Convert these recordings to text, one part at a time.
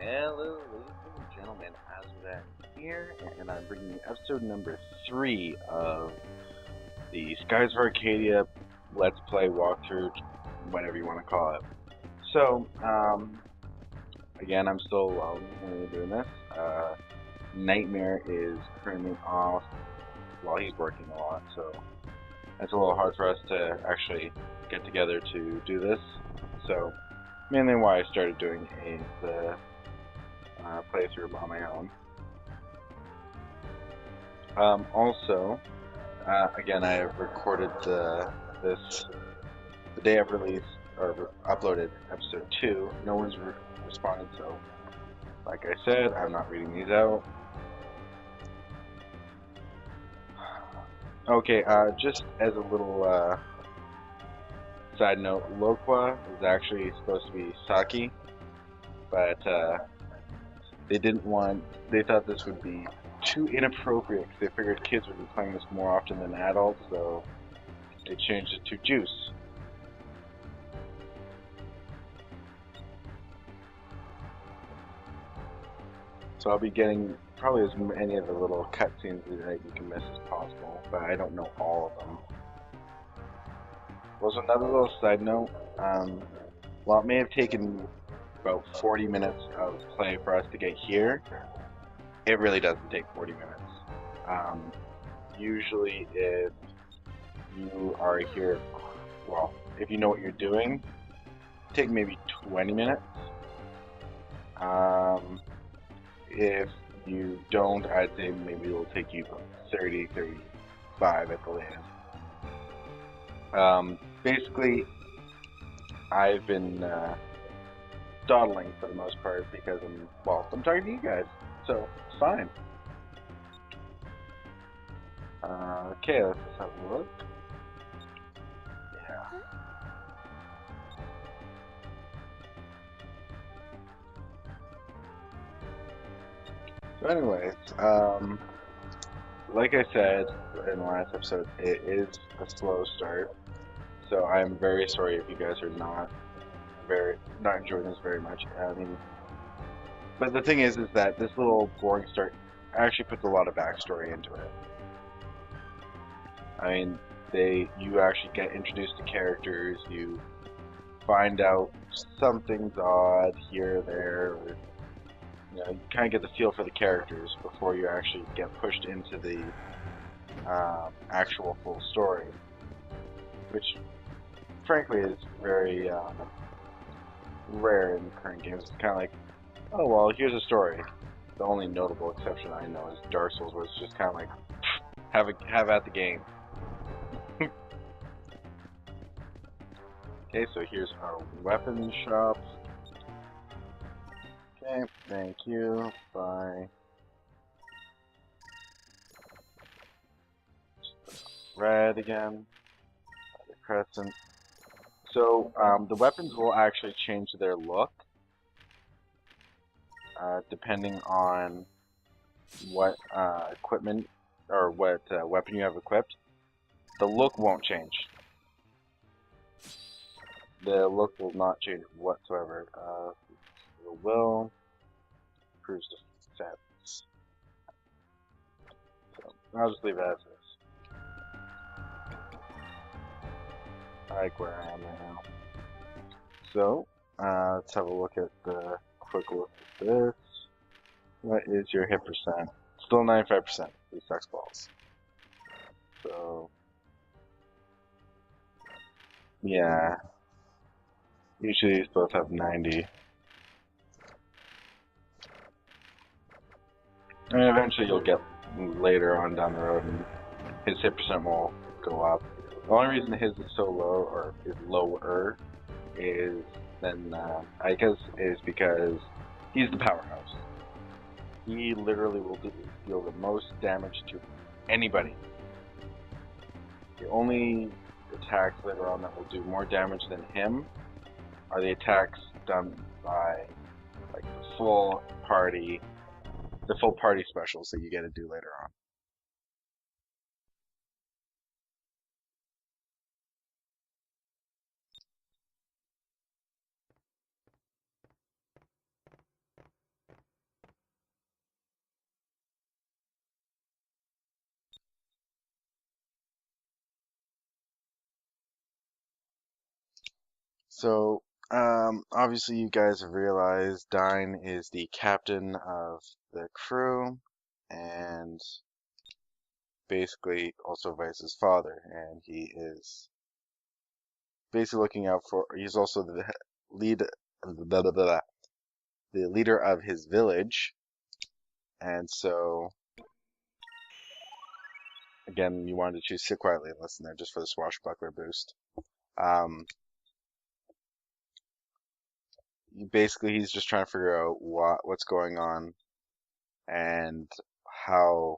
Hello, ladies and gentlemen, Azran here, and I'm bringing you episode number 3 of the Skies of Arcadia Let's Play walkthrough, whatever you want to call it. So, again, I'm still alone when we're doing this. Nightmare is currently off while he's working a lot, so it's a little hard for us to actually get together to do this. So, mainly why I started doing the playthrough on my own. Also, again, I have recorded this the day I've released or uploaded episode 2. No one's responded, so like I said, I'm not reading these out. Okay, just as a little side note, Loqua is actually supposed to be Saki, but they thought this would be too inappropriate because they figured kids would be playing this more often than adults, so they changed it to Juice. So I'll be getting probably as many of the little cutscenes that you can miss as possible, but I don't know all of them. Also, another little side note, while it may have taken about 40 minutes of play for us to get here, it really doesn't take 40 minutes. Usually if you are here, well, if you know what you're doing, take maybe 20 minutes. If you don't, I'd say maybe it'll take you 30, 35 at the latest. Basically, I've been dawdling for the most part because I'm talking to you guys, so it's fine. Okay, let's just have a look. Yeah. So anyways, like I said in the last episode, it is a slow start. So I'm very sorry if you guys are not enjoying this very much. I mean, but the thing is that this little boring start actually puts a lot of backstory into it. I mean, you actually get introduced to characters, you find out something's odd here or there, or you kind of get the feel for the characters before you actually get pushed into the actual full story, which frankly is very rare in current games. It's kind of like, oh well, here's a story. The only notable exception I know is Dark Souls, where it's just kind of like, have at the game. Okay, so here's our weapon shop. Okay, thank you. Bye. Red again. The crescent. So the weapons will actually change their look depending on what equipment or what weapon you have equipped. The look won't change. The look will not change whatsoever. It will improve the sets. So I'll just leave it as is. I like where I am right now. So let's have a look at the quick look at this. What is your hit percent? Still 95%. These sucks balls. So yeah. Usually these both have 90. And eventually you'll get later on down the road and his hit percent will go up. The only reason his is so low, or is lower, is I guess is because he's the powerhouse. He literally will deal the most damage to anybody. The only attacks later on that will do more damage than him are the attacks done by like the full party specials that you get to do later on. So, obviously you guys have realized Dine is the captain of the crew, and basically also Vice's father, and he is basically looking out for. He's also the lead, blah, blah, blah, the leader of his village, and so again, you wanted to sit quietly and listen there just for the swashbuckler boost. Um, Basically, he's just trying to figure out what's going on and how,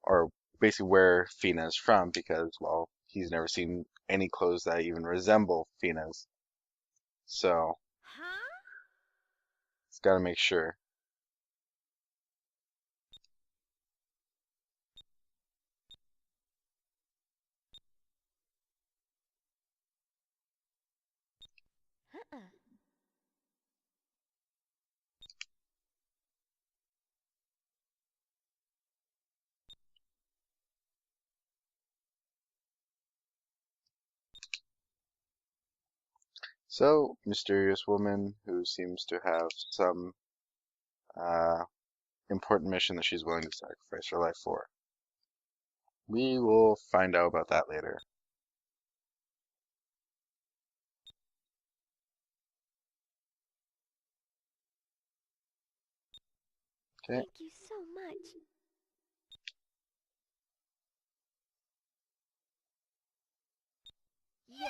or basically where Fina is from, because, well, he's never seen any clothes that even resemble Fina's. So he's got to make sure. So, mysterious woman who seems to have some uh, important mission that she's willing to sacrifice her life for. We will find out about that later. Okay. Thank you so much. Yay!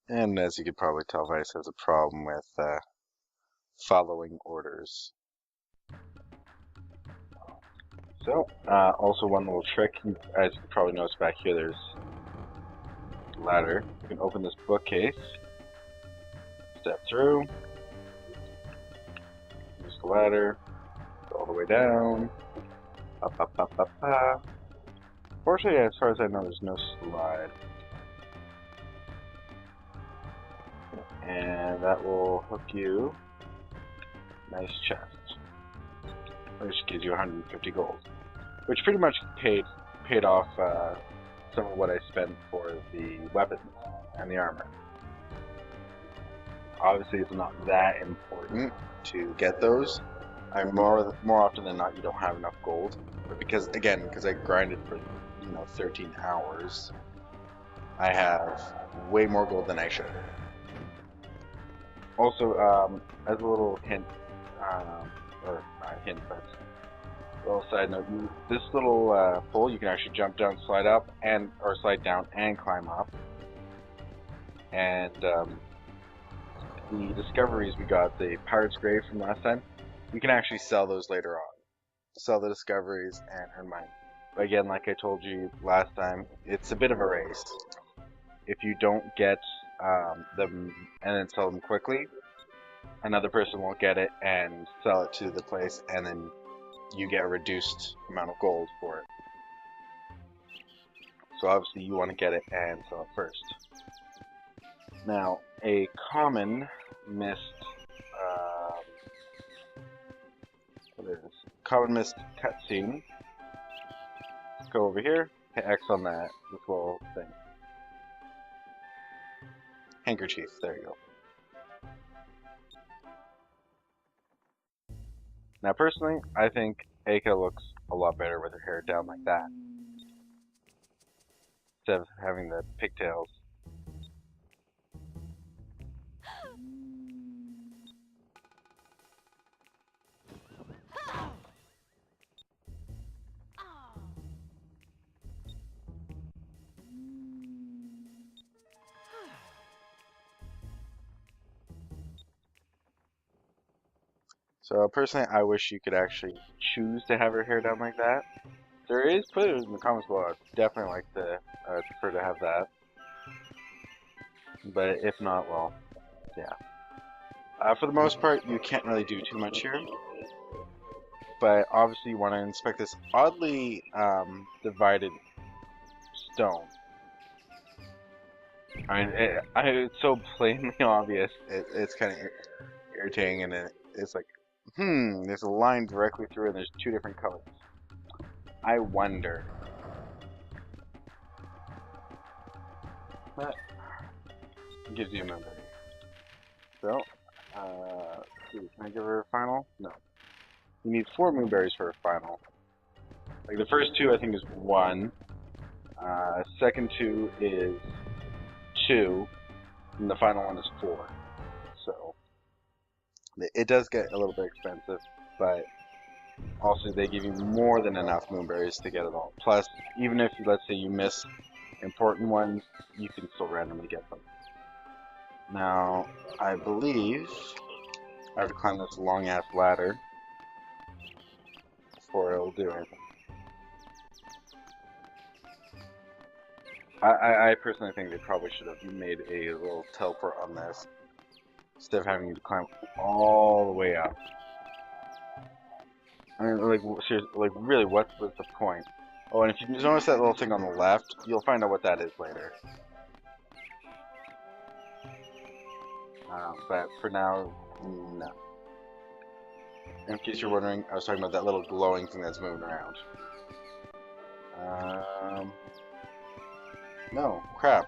And as you could probably tell, Vice has a problem with following orders. So, also one little trick, as you can probably notice back here, there's a ladder. You can open this bookcase, step through, use the ladder, go all the way down, up, up, up, up, up. Fortunately, as far as I know, there's no slide. And that will hook you. Nice chest. Which gives you 150 gold. Which pretty much paid off some of what I spent for the weapons and the armor. Obviously, it's not that important to get those. More often than not, you don't have enough gold. But because I grinded for 13 hours, I have way more gold than I should. Also, as a little hint, or not a hint, but a little side note, this little pole you can actually jump down, slide up, or slide down and climb up. And the discoveries we got, the Pirate's Grave from last time, you can actually sell those later on. Sell the discoveries and earn money. But again, like I told you last time, it's a bit of a race. If you don't get them and then sell them quickly, another person will get it and sell it to the place, and then you get a reduced amount of gold for it. So obviously you want to get it and sell it first. Now, a common missed cutscene. Let's go over here, hit X on this little thing. Handkerchief, there you go. Now personally, I think Aika looks a lot better with her hair down like that, instead of having the pigtails. So personally, I wish you could actually choose to have her hair down like that. There is, put it in the comments below. I'd definitely like to prefer to have that. But if not, well, yeah. For the most part, you can't really do too much here. But obviously, you want to inspect this oddly divided stone. I mean, it's so plainly obvious. It's kind of irritating, and it's like, there's a line directly through, and there's two different colors. I wonder. That gives you a memory. So, can I give her a final? No. You need 4 moonberries for a final. Like the first 2 I think is 1. Second 2 is 2. And the final one is 4. So it does get a little bit expensive, but also they give you more than enough moonberries to get it all. Plus, even if let's say you miss important ones, you can still randomly get them. Now, I believe I have to climb this long ass ladder before it'll do anything. I personally think they probably should have made a little teleport on this instead of having you to climb all the way up. I mean, like, seriously, like, really, what was the point? Oh, and if you notice that little thing on the left, you'll find out what that is later. But for now, no. In case you're wondering, I was talking about that little glowing thing that's moving around. No, crap.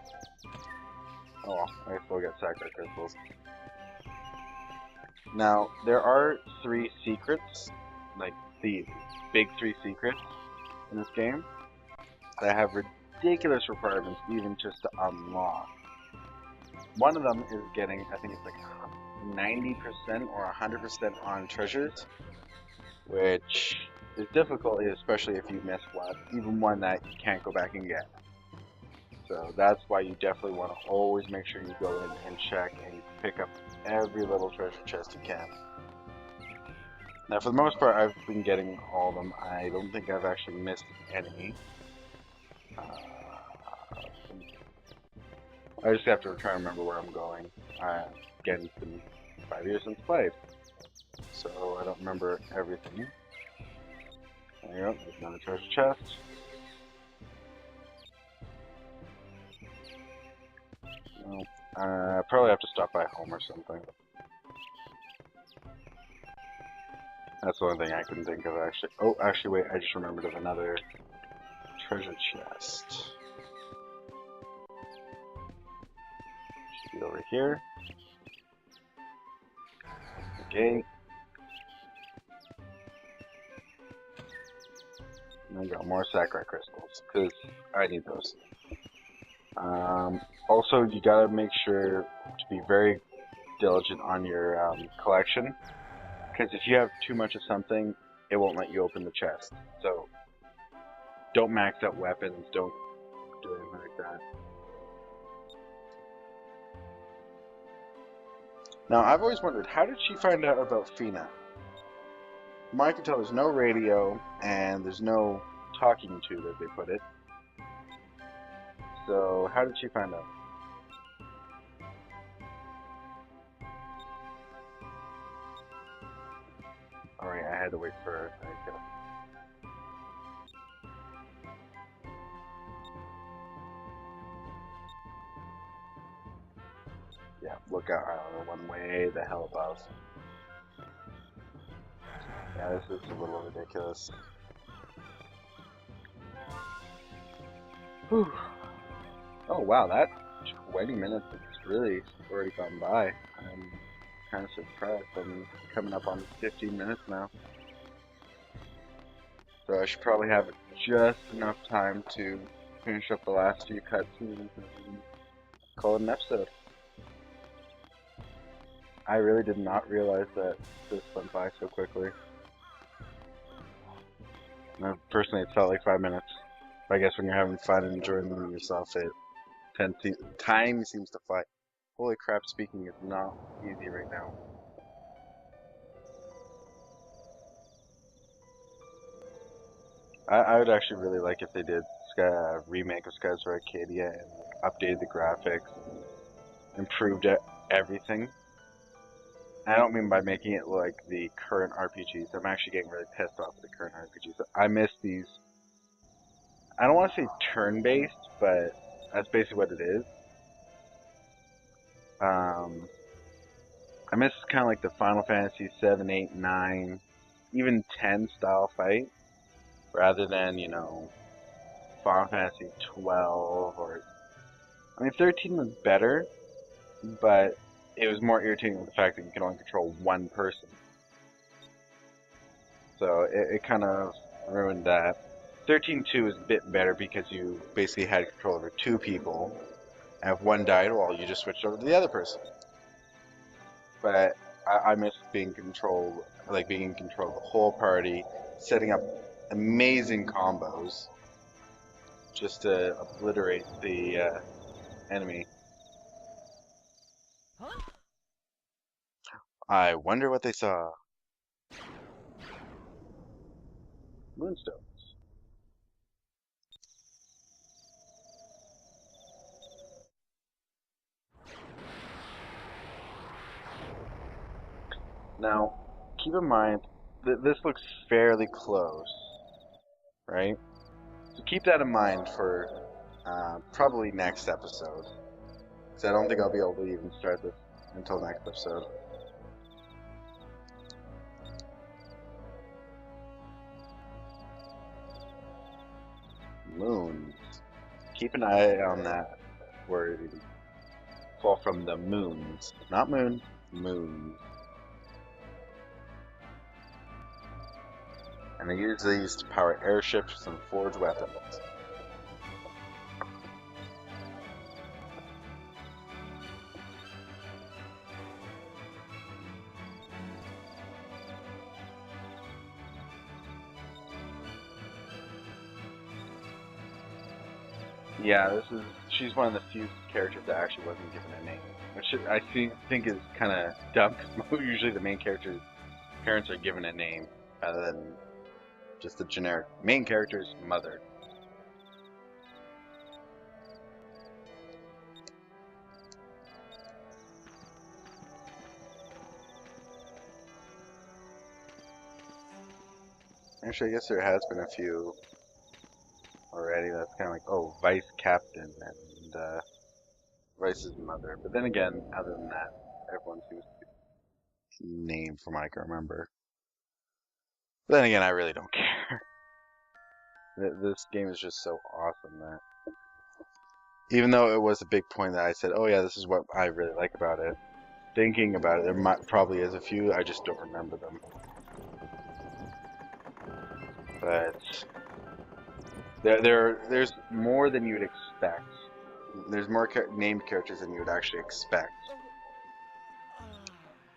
Oh well, I still get saccharine crystals. Now, there are 3 secrets, like the big 3 secrets in this game, that have ridiculous requirements even just to unlock. One of them is getting, I think it's like 90% or 100% on treasures, which is difficult, especially if you miss one, even one that you can't go back and get. So that's why you definitely want to always make sure you go in and check and pick up every little treasure chest you can. Now for the most part I've been getting all of them. I don't think I've actually missed any. I just have to try and remember where I'm going. Again, it's been 5 years since played, so I don't remember everything. There you go, there's another treasure chest. Probably have to stop by home or something. That's the one thing I couldn't think of actually. Oh, actually wait, I just remembered of another treasure chest. Should be over here. Okay. And I got more saccharine crystals, because I need those. Also, you gotta make sure to be very diligent on your collection, because if you have too much of something, it won't let you open the chest. So, don't max out weapons, don't do anything like that. Now, I've always wondered, how did she find out about Fina? From what I can tell, there's no radio, and there's no talking tube, as they put it. So, how did she find out? Alright, I had to wait for her. There you go. Yeah, look out, one way the hell above. Yeah, this is a little ridiculous. Whew. Oh wow, that 20 minutes has really already gone by. I'm kind of surprised. I'm coming up on 15 minutes now. So I should probably have just enough time to finish up the last few cutscenes and call it an episode. I really did not realize that this went by so quickly. Personally, it felt like 5 minutes. But I guess when you're having fun and enjoying them yourself, time seems to fly. Holy crap, speaking is not easy right now. I would actually really like if they did a remake of Skies of Arcadia and updated the graphics, improved everything. I don't mean by making it like the current RPGs. I'm actually getting really pissed off at the current RPGs. I miss these. I don't want to say turn-based, but that's basically what it is. I miss kind of like the Final Fantasy 7, 8, 9, even 10 style fight. rather than, you know, Final Fantasy 12 or I mean 13 was better, but it was more irritating with the fact that you can only control one person. So it kind of ruined that. 13.2 is a bit better because you basically had control over two people, and if one died, well, you just switched over to the other person. But I miss being control, like being in control of the whole party, setting up amazing combos just to obliterate the enemy. I wonder what they saw. Moonstones. Now, keep in mind that this looks fairly close, right? So keep that in mind for probably next episode. Because I don't think I'll be able to even start this until next episode. Moons. Keep an eye on that word. Fall from the moons. Not moon, moon. And they use these to power airships and forge weapons. Yeah, she's one of the few characters that actually wasn't given a name, which I think is kind of dumb because usually the main character's parents are given a name rather than just the generic main character's mother. Actually, I guess there has been a few already. That's kind of like, oh, Vice Captain and Vice's mother. But then again, other than that, everyone seems to be named from what I can remember. But then again, I really don't care. This game is just so awesome that even though it was a big point that I said, oh yeah, this is what I really like about it. Thinking about it, there probably is a few, I just don't remember them. But there's more than you'd expect. There's more named characters than you would actually expect.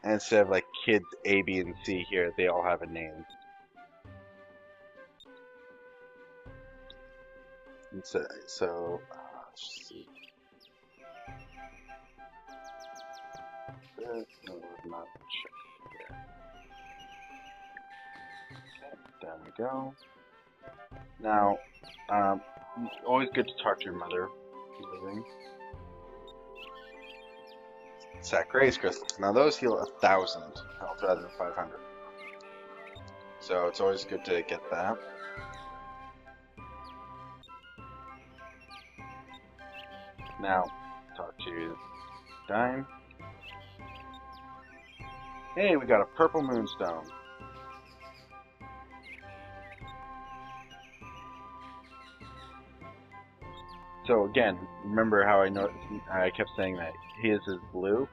And instead of like kids A, B, and C here, they all have a name. And so let's see. No, not check. Okay, there we go. Now, always good to talk to your mother who's leaving. Sack raise crystals. Now those heal 1,000 health rather than 500. So it's always good to get that. Now, talk to Dime. Hey, we got a purple moonstone. So again, remember how I kept saying that his is blue?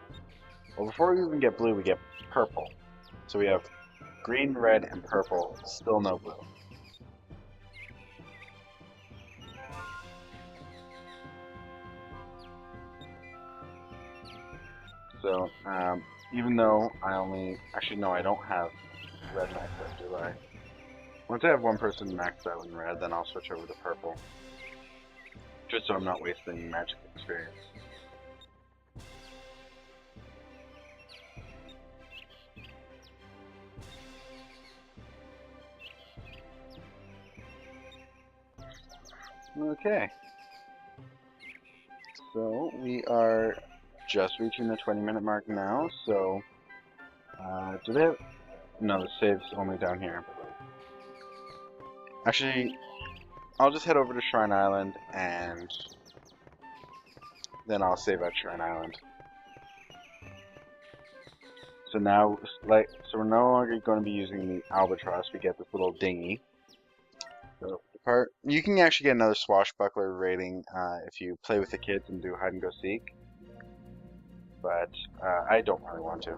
Well, before we even get blue, we get purple. So we have green, red, and purple, still no blue. So, even though actually no, I don't have red maxed out, do I? Once I have one person maxed out in red, then I'll switch over to purple. Just so I'm not wasting magic experience. Okay. So, we are just reaching the 20-minute mark now, so... do they have... No, the save's only down here. Actually, I'll just head over to Shrine Island, and then I'll save at Shrine Island. So now, so we're no longer going to be using the Albatross. We get this little dinghy. So the part you can actually get another swashbuckler rating if you play with the kids and do hide and go seek, but I don't really want to.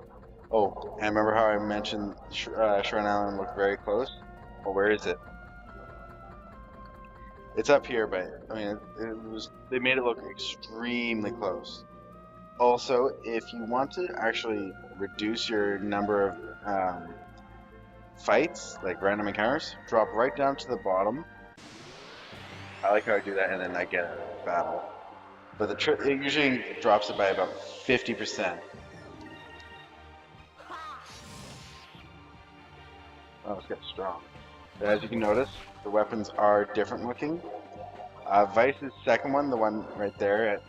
Oh, and remember how I mentioned Shrine Island looked very close? Well, where is it? It's up here, but I mean, they made it look extremely close. Also, if you want to actually reduce your number of fights, like random encounters, drop right down to the bottom. I like how I do that, and then I get a battle. But it usually drops it by about 50%. Oh, it's getting strong. As you can notice, the weapons are different looking. Vice's second one, the one right there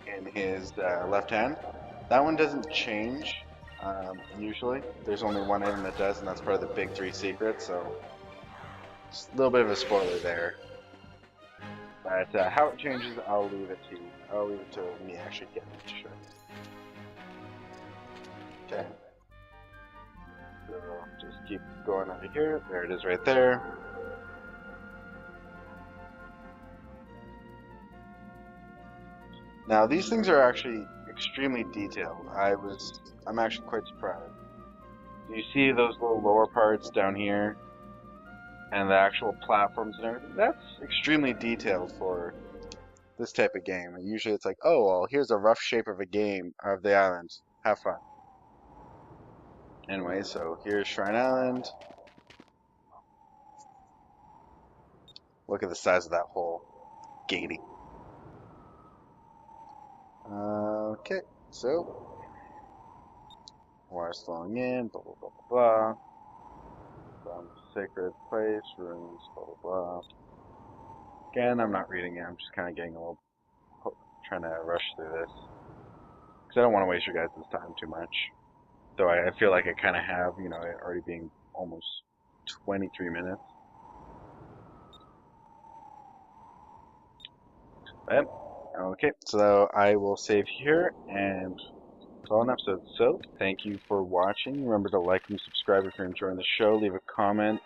in his left hand, that one doesn't change usually. There's only one item that does, and that's part of the big three secrets, so just a little bit of a spoiler there. But how it changes, I'll leave it to you. I'll leave it to me actually getting it to show you. Okay. So just keep going over here. There it is right there. Now these things are actually extremely detailed. I'm actually quite surprised. You see those little lower parts down here and the actual platforms and everything? That's extremely detailed for this type of game. Usually it's like, oh well, here's a rough shape of a game of the island. Have fun. Anyway, so here's Shrine Island. Look at the size of that hole. Giggity. Okay, so water's flowing in, blah blah blah blah blah. Sacred place, ruins, blah blah blah. Again, I'm not reading it. I'm just kind of getting a little, trying to rush through this because I don't want to waste your guys' time too much. Though I feel like I kind of have, you know, it already being almost 23 minutes. But, okay, so I will save here and call an episode. So, thank you for watching. Remember to like and subscribe if you're enjoying the show. Leave a comment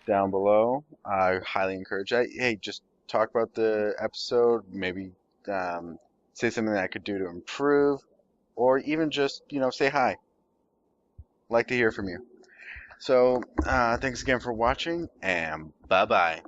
down below. I highly encourage that. Hey, just talk about the episode. Maybe say something that I could do to improve, or even just, you know, say hi. Like to hear from you. So, thanks again for watching, and bye bye.